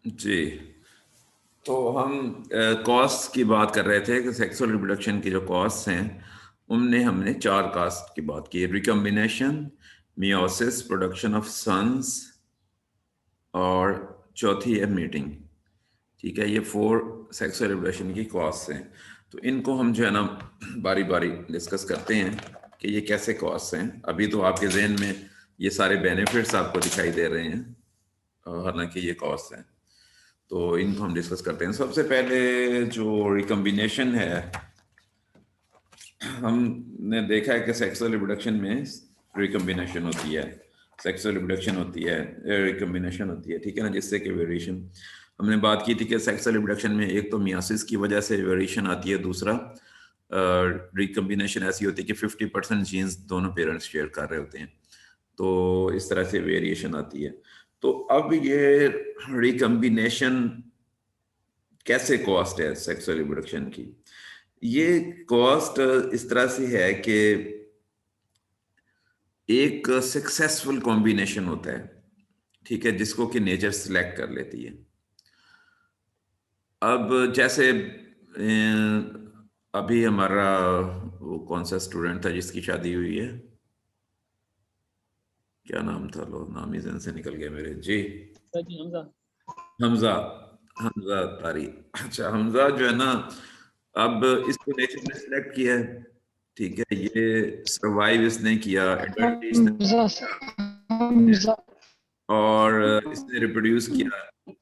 जी, तो हम कॉस्ट की बात कर रहे थे कि सेक्सुअल रिप्रोडक्शन की जो कॉस्ट हैं उनने हमने चार कास्ट की बात की, recombination, meiosis, production of sons और चौथी है मीटिंग। ठीक है, ये फोर सेक्सुअल रिप्रोडक्शन की कॉस्ट हैं। तो इनको हम जो है ना बारी बारी डिस्कस करते हैं कि ये कैसे कॉस्ट हैं। अभी तो आपके जहन में ये सारे बेनिफिट्स आपको दिखाई दे रहे हैं, और हालांकि ये कॉस्ट हैं। तो इनको हम डिस्कस करते हैं। सबसे पहले जो रिकम्बिनेशन है, हमने देखा है कि सेक्सुअल रिप्रोडक्शन में रिकम्बिनेशन होती है, सेक्सुअल रिप्रोडक्शन होती है, रिकम्बिनेशन होती है, ठीक है ना, जिससे कि वेरिएशन हमने बात की थी कि सेक्सुअल रिप्रोडक्शन में एक तो मियासिस की वजह से वेरिएशन आती है, दूसरा रिकम्बिनेशन ऐसी होती है कि 50% जीन्स दोनों पेरेंट्स शेयर कर रहे होते हैं, तो इस तरह से वेरिएशन आती है। तो अब ये रिकम्बिनेशन कैसे कॉस्ट है सेक्सुअल रिप्रोडक्शन की? ये कॉस्ट इस तरह से है कि एक सक्सेसफुल कॉम्बिनेशन होता है, ठीक है, जिसको कि नेचर सिलेक्ट कर लेती है। अब जैसे अभी हमारा वो कौन सा स्टूडेंट था जिसकी शादी हुई है, क्या नाम था, लो नाम ही जहन से निकल गया मेरे जी। सर जी हमजा। हमजा, हमजा तारी। अच्छा, हमजा जो है ना, अब इसको नेचर ने सिलेक्ट किया है, ठीक है, ये सरवाइव इसने किया, एडल्ट इसने, हमजा हमजा। और इसने रिप्रोड्यूस किया,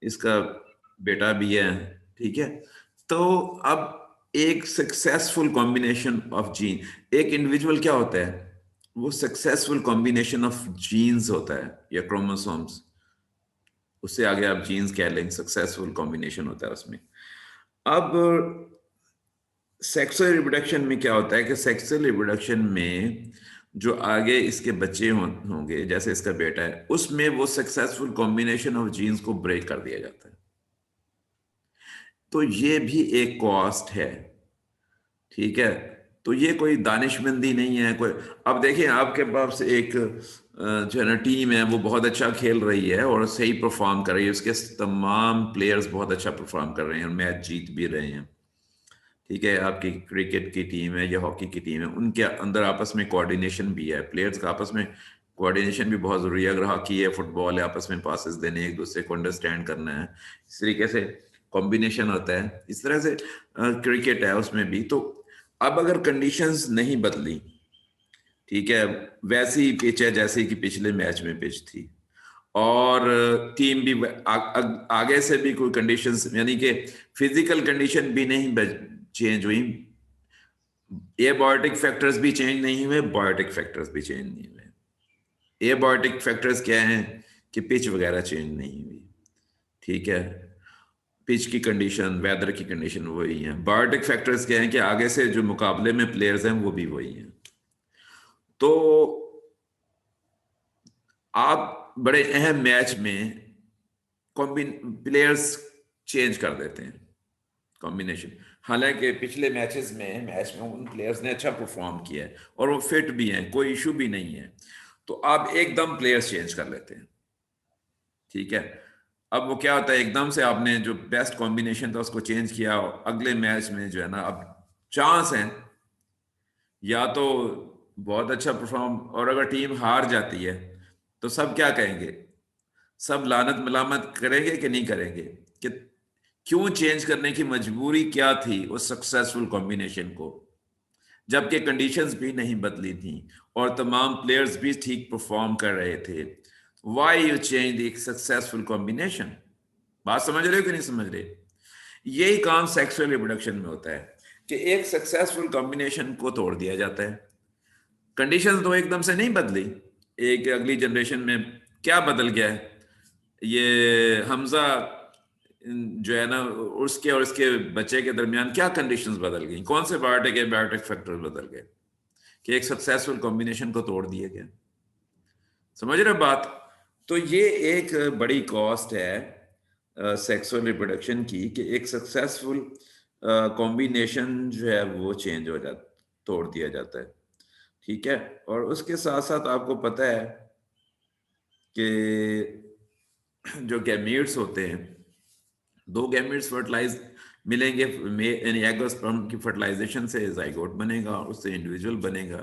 इसका बेटा भी है, ठीक है। तो अब एक सक्सेसफुल कॉम्बिनेशन ऑफ जीन, एक इंडिविजुअल क्या होता है, वो सक्सेसफुल कॉम्बिनेशन ऑफ जीन्स होता है या क्रोमोसोम्स, उससे आगे आप जीन्स कह लें, सक्सेसफुल कॉम्बिनेशन होता है उसमें। अब सेक्सुअल रिप्रोडक्शन में क्या होता है कि सेक्सुअल रिप्रोडक्शन में जो आगे इसके बच्चे होंगे, जैसे इसका बेटा है, उसमें वो सक्सेसफुल कॉम्बिनेशन ऑफ जीन्स को ब्रेक कर दिया जाता है। तो ये भी एक कॉस्ट है, ठीक है। तो ये कोई दानिशमंदी नहीं है कोई। अब देखिए, आपके पास एक जो है ना टीम है, वो बहुत अच्छा खेल रही है और सही परफॉर्म कर रही है, उसके तमाम प्लेयर्स बहुत अच्छा परफॉर्म कर रहे हैं और मैच जीत भी रहे हैं, ठीक है। आपकी क्रिकेट की टीम है या हॉकी की टीम है, उनके अंदर आपस में कोऑर्डिनेशन भी है, प्लेयर्स का आपस में कोऑर्डिनेशन भी बहुत ज़रूरी है। अगर हॉकी है, फुटबॉल है, आपस में पासेस देने, एक दूसरे को अंडरस्टैंड करना है, इस तरीके से कॉम्बिनेशन होता है। इस तरह से क्रिकेट है, उसमें भी। तो अब अगर कंडीशंस नहीं बदली, ठीक है, वैसी पिच है जैसे कि पिछले मैच में पिच थी, और टीम भी आगे से भी कोई कंडीशंस, यानी कि फिजिकल कंडीशन भी नहीं चेंज हुई, एबायोटिक फैक्टर्स भी चेंज नहीं हुए, बायोटिक फैक्टर्स भी चेंज नहीं हुए। एबायोटिक फैक्टर्स क्या हैं कि पिच वगैरह चेंज नहीं हुई, ठीक है, पिच की कंडीशन, वेदर की कंडीशन वही है। बायोटिक फैक्टर्स क्या हैं कि आगे से जो मुकाबले में प्लेयर्स हैं वो भी वही हैं। तो आप बड़े अहम मैच में कॉम्बिन प्लेयर्स चेंज कर देते हैं, कॉम्बिनेशन। हालांकि पिछले मैच में उन प्लेयर्स ने अच्छा परफॉर्म किया है और वो फिट भी हैं, कोई इशू भी नहीं है, तो आप एकदम प्लेयर्स चेंज कर लेते हैं, ठीक है। अब वो क्या होता है, एकदम से आपने जो बेस्ट कॉम्बिनेशन था उसको चेंज किया, और अगले मैच में जो है ना, अब चांस है या तो बहुत अच्छा परफॉर्म, और अगर टीम हार जाती है तो सब क्या कहेंगे, सब लानत मलामत करेंगे कि नहीं करेंगे, कि क्यों चेंज करने की मजबूरी क्या थी उस सक्सेसफुल कॉम्बिनेशन को, जबकि कंडीशंस भी नहीं बदली थी और तमाम प्लेयर्स भी ठीक परफॉर्म कर रहे थे। Why you change the successful combination? बात समझ रहे हो कि नहीं समझ रहे? यही काम सेक्सुअल रिप्रोडक्शन में होता है कि एक सक्सेसफुल कॉम्बिनेशन को तोड़ दिया जाता है। कंडीशंस तो एकदम से नहीं बदली, एक अगली जनरेशन में क्या बदल गया है, ये हमजा जो है ना, उसके और इसके बच्चे के दरमियान क्या कंडीशंस बदल गई, कौन से बायोटिक बायोटिक फैक्टर्स बदल गए कि एक सक्सेसफुल कॉम्बिनेशन को तोड़ दिया गया? समझ रहे हो बात? तो ये एक बड़ी कॉस्ट है सेक्सुअल रिप्रोडक्शन की, कि एक सक्सेसफुल कॉम्बिनेशन जो है वो चेंज हो जाता, तोड़ दिया जाता है, ठीक है। और उसके साथ साथ आपको पता है कि जो गैमीट्स होते हैं, दो गैमीट्स फर्टिलाइज मिलेंगे, यानी एग और स्पर्म की फर्टिलाइजेशन से जाइगोट बनेगा, उससे इंडिविजुअल बनेगा।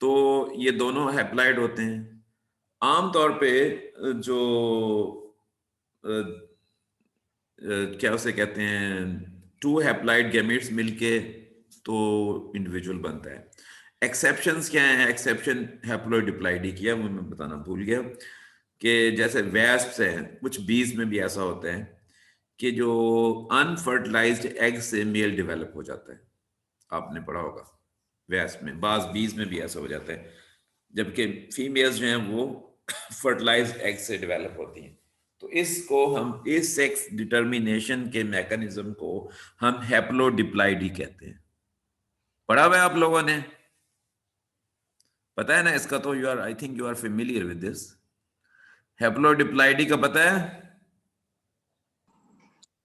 तो ये दोनों हैप्लॉइड होते हैं। आमतौर पे जो क्या उसे कहते हैं, टू हैप्लॉइड गैमीट्स मिलके तो इंडिविजुअल बनता है। एक्सेप्शंस क्या हैं? एक्सेप्शन हैप्लोडिप्लॉइडी किया वो मैं बताना भूल गया, कि जैसे वेस्प्स हैं, कुछ बीज में भी ऐसा होता है कि जो अनफर्टिलाइज्ड एग से मेल डेवलप हो जाता है। आपने पढ़ा होगा वेस्प में, बाज बीज में भी ऐसा हो जाता है, जबकि फीमेल्स जो हैं वो फर्टिलाइज्ड एग से डेवलप होती हैं। तो इसको हम, इस सेक्स डिटर्मिनेशन के मैकेनिज्म को हम हैप्लोडिप्लॉइडी कहते हैं। पढ़ा हुआ है आप लोगों ने? पता है ना इसका? तो you are, I think you are familiar with this. Haplodiploidy का पता है?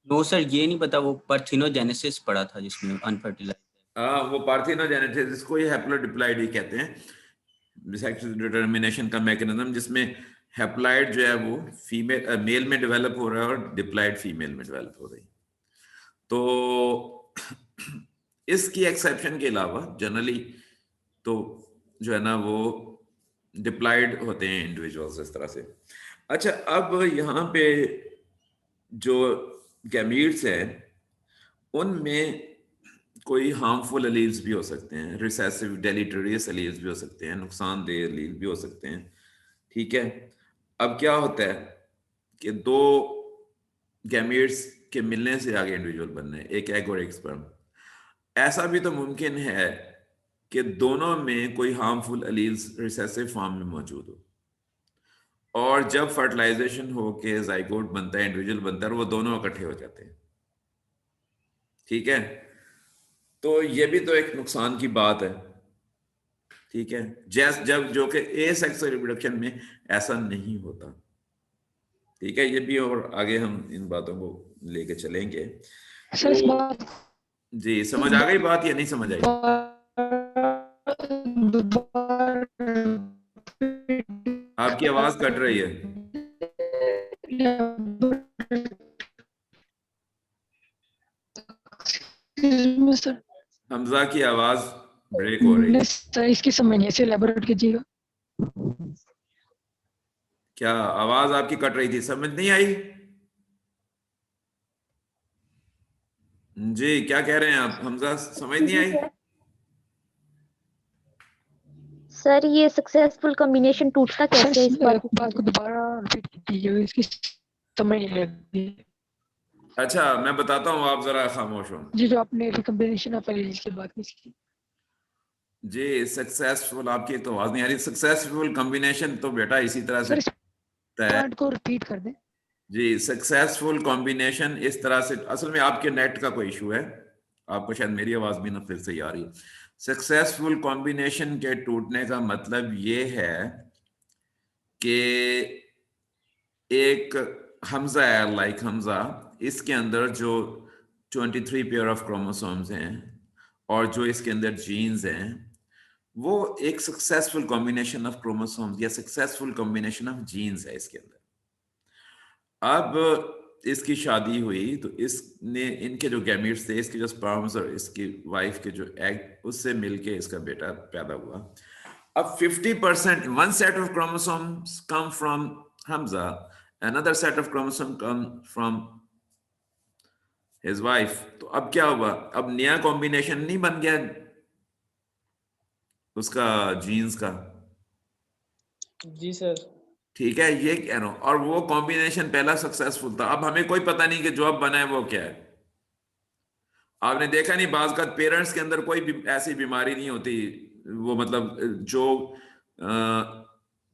नो सर, ये नहीं पता। वो पार्थिनोजेनेसिस पढ़ा था जिसमें अनफर्टिलाइज्ड। हाँ, वो पार्थिनोजेनेसिस, इसको ये हैप्लोडिप्लॉइडी कहते हैं, सेक्स डिटर्मिनेशन का मैकेनिज्म, जिसमें हैप्लॉइड जो है वो फीमेल मेल में डेवलप हो रहा है और डिप्लॉइड फीमेल में डेवलप हो रही है। तो इसकी एक्सेप्शन के अलावा जनरली तो जो है ना वो डिप्लॉइड होते हैं इंडिविजुअल्स इस तरह से। अच्छा, अब यहाँ पे जो गैमीट्स हैं उनमें कोई हार्मफुल एलील्स भी हो सकते हैं, रिसेसिव डेलीटेरियस एलील्स भी हो सकते हैं, नुकसानदेह एलील भी हो सकते हैं। ठीक है, अब क्या होता है कि दो गैमीट्स के मिलने से आगे इंडिविजुअल बनने, एक एग और एक स्पर्म, ऐसा भी तो मुमकिन है कि दोनों में कोई हार्मफुल एलील्स रिसेसिव फॉर्म में मौजूद हो, और जब फर्टिलाइजेशन हो के जाइगोट बनता है, इंडिविजुअल बनता है, और वो दोनों इकट्ठे हो जाते हैं। ठीक है, तो ये भी तो एक नुकसान की बात है। ठीक है, जब जो कि ए सेक्सुअल रिप्रोडक्शन में ऐसा नहीं होता। ठीक है, ये भी, और आगे हम इन बातों को लेके चलेंगे। सर इस तो बात जी, समझ आ गई बात या नहीं समझ आई? आपकी आवाज कट रही है। सर हमजा की आवाज ब्रेक हो रही है। सर इसकी समझ नहीं, इसे एलैबोरेट कीजिएगा। क्या आवाज आपकी कट रही थी, समझ नहीं आई? जी, क्या कह रहे हैं आप हमजा, समझ नहीं आई? सर ये सक्सेसफुल कॉम्बिनेशन टूटता कैसे है? इस सर बात को दोबारा रिपीट कीजिएगा, इसकी समझ नहीं लगी। अच्छा, मैं बताता हूँ, आप जरा खामोश हो। जी, जो आपने रिकॉम्बिनेशन ऑफ एलील्स की बात की। जी, सक्सेसफुल, आपकी तो आवाज नहीं आ रही। सक्सेसफुल कॉम्बिनेशन तो बेटा इसी तरह से सर इस पॉइंट को रिपीट कर दें। जी, सक्सेसफुल कॉम्बिनेशन इस तरह से, असल में आपके नेट का कोई इशू है, आपको शायद मेरी आवाज भी ना फिर से ही आ रही है। सक्सेसफुल कॉम्बिनेशन के टूटने का मतलब ये है कि एक हमजा है, लाइक हमजा, इसके अंदर जो 23 पेयर ऑफ क्रोमोसोम्स हैं और जो इसके अंदर जीन्स हैं, वो एक सक्सेसफुल कॉम्बिनेशन ऑफ क्रोमोसोम्स या सक्सेसफुल कॉम्बिनेशन ऑफ जीन्स है इसके अंदर। अब इसकी शादी हुई तो इसने, इनके जो गैमीट्स थे, इसके जो स्पर्म्स और इसकी वाइफ के जो एग, उससे मिलके इसका बेटा पैदा हुआ। अब 50%, one set of chromosomes come from Hamza, another set of chromosome come from his wife। तो अब क्या हुआ? अब नया कॉम्बिनेशन नहीं बन गया उसका जीन्स का। जी सर। ठीक है, ये कह रहा हूं, और वो कॉम्बिनेशन पहला सक्सेसफुल था। अब हमें कोई पता नहीं कि जो अब बना है वो क्या है। आपने देखा नहीं, बाज़ का पेरेंट्स के अंदर कोई भी ऐसी बीमारी नहीं होती, वो मतलब जो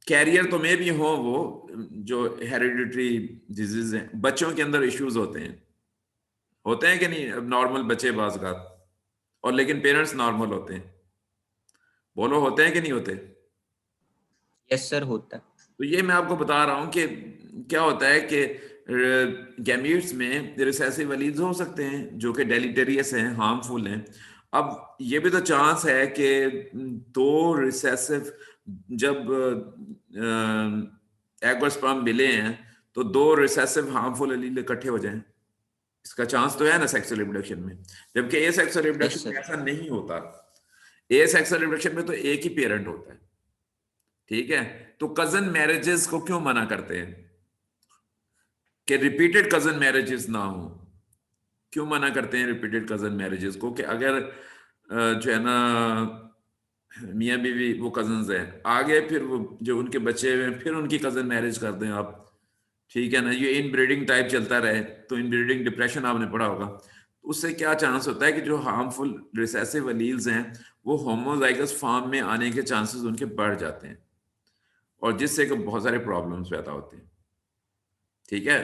कैरियर तो में भी हो, वो जो हेरिडिटरी डिजीज हैं, बच्चों के अंदर इश्यूज होते हैं कि नहीं? नॉर्मल बच्चे बाज़ का, और लेकिन पेरेंट्स नॉर्मल होते हैं। बोलो, होते हैं कि नहीं होते? यस सर, होता है। तो ये मैं आपको बता रहा हूं कि क्या होता है कि गैमीट्स में रिसेसिव एलील्स हो सकते हैं जो कि डेलीटेरियस हैं, हार्मफुल हैं। अब ये भी तो चांस है कि दो रिसेसिव, जब एग और स्पर्म मिले हैं तो दो रिसेसिव हार्मफुल एलील इकट्ठे हो जाएं, इसका चांस तो है ना सेक्सुअल रिप्रोडक्शन में। जबकि एसेक्सुअल रिप्रोडक्शन में ऐसा नहीं होता। एसेक्सुअल रिप्रोडक्शन में तो एक ही पेरेंट होता है, ठीक है। तो कजन मैरिजेस को क्यों मना करते हैं कि रिपीटेड कजन मैरिजेस ना हो? क्यों मना करते हैं रिपीटेड कजन मैरिजेस को? कि अगर जो है ना मियाँ बीवी वो कजन्स हैं, आगे फिर वो जो उनके बच्चे हैं फिर उनकी कजन मैरिज कर दें आप, ठीक है ना, ये इनब्रीडिंग टाइप चलता रहे, तो इनब्रीडिंग डिप्रेशन आपने पढ़ा होगा। तो उससे क्या चांस होता है कि जो हार्मफुल रिसेसिव एलील्स हैं वो होमोजाइगस फॉर्म में आने के चांसेस उनके बढ़ जाते हैं, और जिससे कि बहुत सारे प्रॉब्लम्स पैदा होते हैं, ठीक है।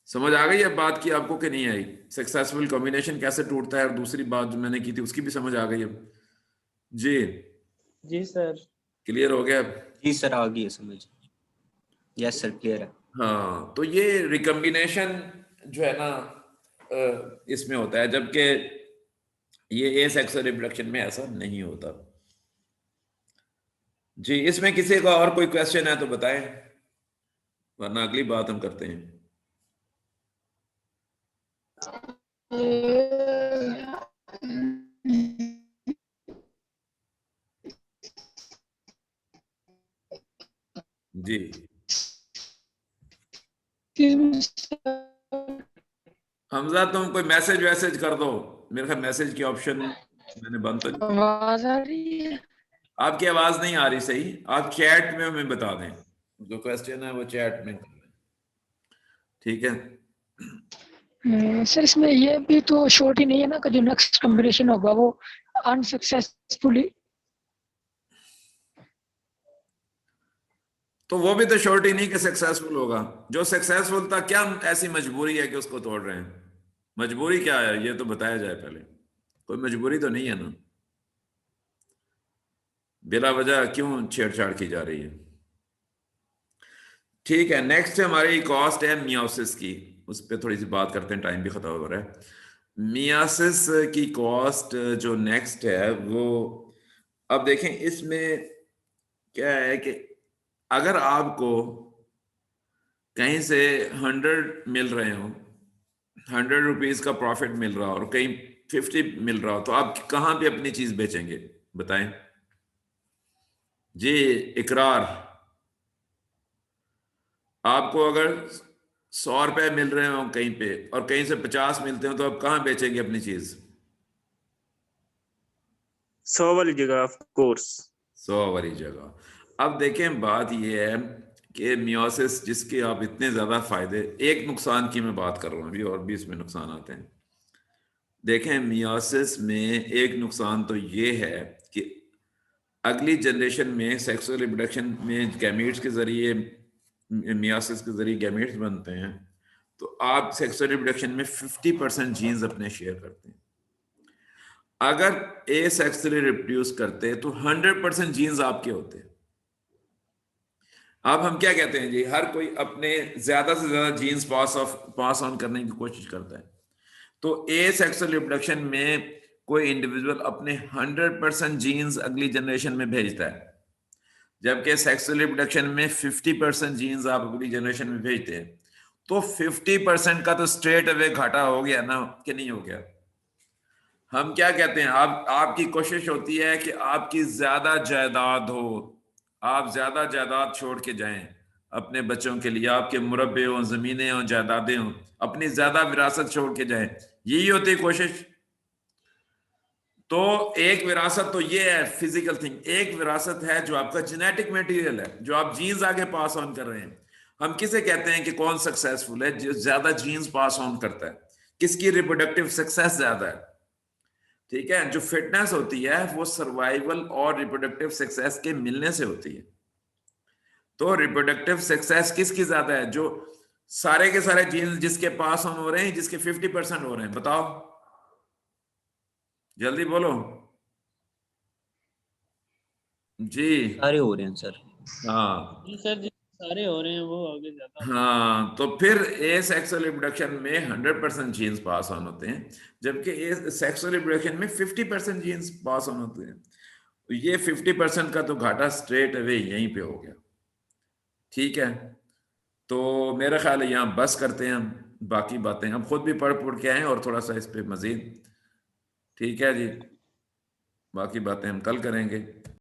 समझ आ गई अब बात की आपको कि नहीं आई? सक्सेसफुल कॉम्बिनेशन कैसे टूटता है, और दूसरी बात जो मैंने की थी उसकी भी समझ आ गई अब? जी जी सर। क्लियर हो गया? जी सर, आ गई है समझ। यस सर, क्लियर है। हाँ, तो ये रिकम्बिनेशन जो है ना इसमें होता है, जबकि ये एसेक्सुअल रिप्रोडक्शन में ऐसा नहीं होता। जी, इसमें किसी का और कोई क्वेश्चन है तो बताएं, वरना अगली बात हम करते हैं। जी हमजा, तुम कोई मैसेज वैसेज कर दो, मेरे ख्याल मैसेज की ऑप्शन मैंने बंद तो नहीं। आवाज आ रही है? आपकी आवाज नहीं आ रही सही, आप चैट में हमें बता दें, जो क्वेश्चन है वो चैट में कर दें, ठीक है। सर इसमें ये भी तो शॉर्ट ही नहीं है ना कि जो नेक्स्ट कॉम्बिनेशन होगा वो अनसक्सेसफुली, तो वो भी तो शॉर्ट ही नहीं कि सक्सेसफुल होगा। जो सक्सेसफुल था, क्या ऐसी मजबूरी है कि उसको तोड़ रहे हैं? मजबूरी क्या है ये तो बताया जाए पहले। कोई मजबूरी तो नहीं है ना, बिला वजह क्यों छेड़छाड़ की जा रही है? ठीक है, नेक्स्ट हमारी कॉस्ट है मियोसिस की, उस पर थोड़ी सी बात करते हैं, टाइम भी खत्म हो रहा है। मियोसिस की कॉस्ट जो नेक्स्ट है वो, अब देखें इसमें क्या है कि अगर आपको कहीं से 100 मिल रहे हो, 100 रुपीज का प्रॉफिट मिल रहा हो और कहीं 50 मिल रहा हो, तो आप कहां पे अपनी चीज बेचेंगे बताएं जी? इकरार, आपको अगर 100 रुपए मिल रहे हो कहीं पे और कहीं से 50 मिलते हो, तो आप कहां बेचेंगे अपनी चीज? 100 वाली जगह ऑफ कोर्स। 100 वाली जगह। अब देखें बात यह है कि मियोसिस जिसके आप इतने ज्यादा फायदे, एक नुकसान की मैं बात कर रहा हूं अभी, और भी इसमें नुकसान आते हैं। देखें मियोसिस में एक नुकसान तो ये है कि अगली जनरेशन में सेक्सुअल रिप्रोडक्शन में गैमीट्स के जरिए, मियोसिस के जरिए गैमीट्स बनते हैं, तो आप सेक्सुअल रिप्रोडक्शन में 50% जीन्स अपने शेयर करते हैं। अगर एसेक्सुअली रिप्रोड्यूस करते तो 100% जीन्स आपके होते। अब हम क्या कहते हैं जी, हर कोई अपने ज्यादा से ज्यादा जीन्स पास ऑन करने की कोशिश करता है। तो एसेक्सुअल रिप्रोडक्शन में कोई इंडिविजुअल अपने 100% जीन्स अगली जनरेशन में भेजता है, जबकि सेक्सुअल रिप्रोडक्शन में 50% जीन्स आप अगली जनरेशन में भेजते हैं। तो 50% का तो स्ट्रेट अवे घाटा हो गया ना, कि नहीं हो गया? हम क्या कहते हैं, आपकी कोशिश होती है कि आपकी ज्यादा जायदाद हो, आप ज्यादा जायदाद छोड़ के जाएं अपने बच्चों के लिए, आपके मुरब्बे हो, जमीनें हो, जायदादें हो, अपनी ज्यादा विरासत छोड़ के जाएं, यही होती है कोशिश। तो एक विरासत तो ये है फिजिकल थिंग, एक विरासत है जो आपका जेनेटिक मटेरियल है, जो आप जीन्स आगे पास ऑन कर रहे हैं। हम किसे कहते हैं कि कौन सक्सेसफुल है? जो ज्यादा जीन्स पास ऑन करता है, किसकी रिप्रोडक्टिव सक्सेस ज्यादा है, ठीक है। जो फिटनेस होती है वो सर्वाइवल और रिप्रोडक्टिव सक्सेस के मिलने से होती है। तो रिप्रोडक्टिव सक्सेस किसकी ज्यादा है? जो सारे के सारे जीन्स जिसके पास ऑन हो रहे हैं, जिसके 50% हो रहे हैं, बताओ जल्दी बोलो जी। सारे हो रहे हैं सर। हाँ सर जी सारे हो रहे हैं वो आगे ज्यादा। हाँ, तो फिर एसेक्सुअल रिप्रोडक्शन में 100% जीन्स पास ऑन होते हैं, जबकि सेक्सुअल रिप्रोडक्शन में 50% जीन्स पास ऑन होते हैं। तो ये 50% का तो घाटा स्ट्रेट अवे यहीं पे हो गया, ठीक है। तो मेरा ख्याल है यहाँ बस करते हैं हम, बाकी बातें हम खुद भी पढ़ के आए हैं और थोड़ा सा इस पे मजीद, ठीक है जी, बाकी बातें हम कल करेंगे।